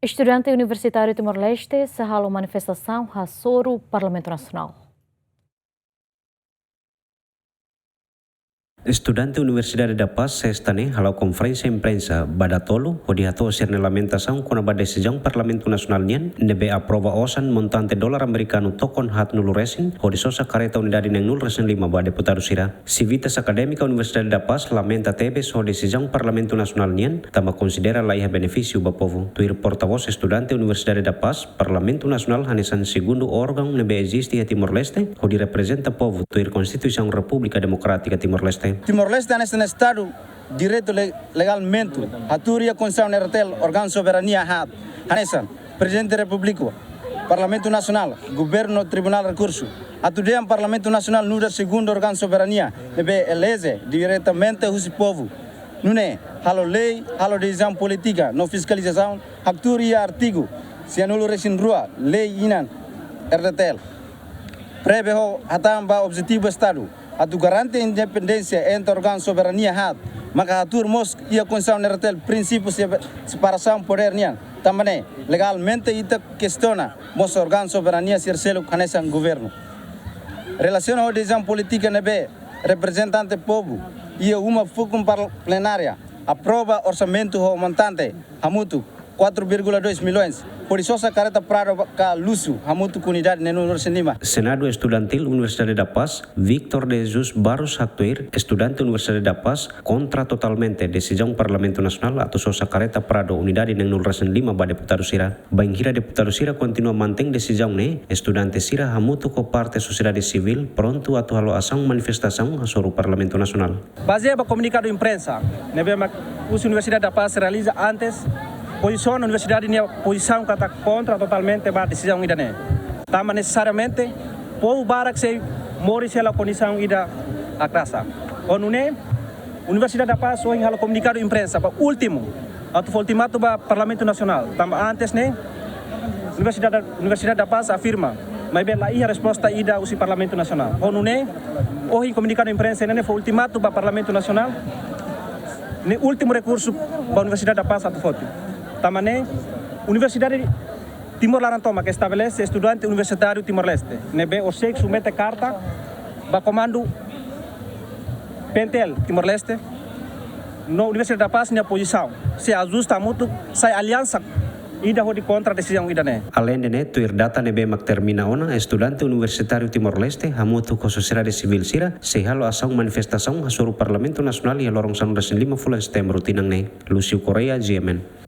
Estudante universitário Timor-Leste sehalou manifestação Hasoro Parlamento Nacional. Estudante Universidade da Paz sextane halau conferência imprensa badatolo odi hato sirne lamentação com a decisão Parlamento Nacional nian nebe aprova osan montante dolar americano tokon hat nulu resin odi sosa careta unidade neng nul resin 5 ba deputado sira. Civitas Académica Universidade da Paz lamenta tebe so decisão Parlamento Nacional nian tama considera laiha benefício ba povo. Tuir portavoz estudante Universidade da Paz Parlamento Nacional hanesan segundo órgão nebe existe a Timor-Leste odi representa povo tuir Constituição República Democrática Timor-Leste. Timor-Leste é nesse estado direito legalmente haturia Constituição Nertel órgão soberania hat hanesan Presidente da República Parlamento Nacional Governo Tribunal Recurso atudiam Parlamento Nacional nuda segundo órgão soberania deve elege diretamente o povo nune halo lei halo decisão política no fiscalização haturia artigo se anulo resin rua lei inan RTL preve ho hatamba objetivo estado atu garante independência entre órgão soberania hat maka atur mos ia Constituição Nertel princípio separação poder nian também legalmente ita questiona mos órgão soberania ser selo canesan governo relação ao decisão política nebe representante povo ia uma fucum plenária aprova orçamento ho montante hamutu 4,2 milhões. Por isso, a careta prado ka lusu hamutu comunidade nenhum senima. Senado Estudantil Universidade da Paz, Victor de Jesus Barros Haktuir, estudante Universidade da Paz, contra totalmente decisão Parlamento Nacional atau sosa careta prado unidade nenhum resin 5 ba deputado sira. Banhira deputado sira continua mantém decisão ne, estudante sira hamutu ko parte sociedade civil pronto atau halo ação manifestação Hasoro Parlamento Nacional. Baseado no comunicado imprensa, a Universidade da Paz realiza antes posição da universidade é posição que está contra totalmente a decisão ida né. Tama necessariamente povo barak se mori se a condição ida a classe. O não é Universidade da Paz hoje halo comunicado imprensa para último atau ultimato ba Parlamento Nacional. Tama antes né Universidade da Paz afirma mas bem lá a resposta ida ao Parlamento Nacional. O não é hoje comunicado imprensa né foi ultimato ba Parlamento Nacional. Ne último recurso ba Universidade da Paz atau foto. Tamane Universidade Timor-Leste que estabelece estudante universitário Timor-Leste. Nebe o SEC submete carta ba comando Pentel Timor-Leste. No Universidade da Paz na posição se ajusta muito sai aliança ida hodi contra a decisão ida né. Além de neto ir data nebe mak termina ona estudante universitário Timor-Leste hamutu ko sociedade civil sira se halo ação manifestação Hasoro Parlamento Nacional e lorong 5 fulan setembro tinang ne. Lucio Correa, GMN.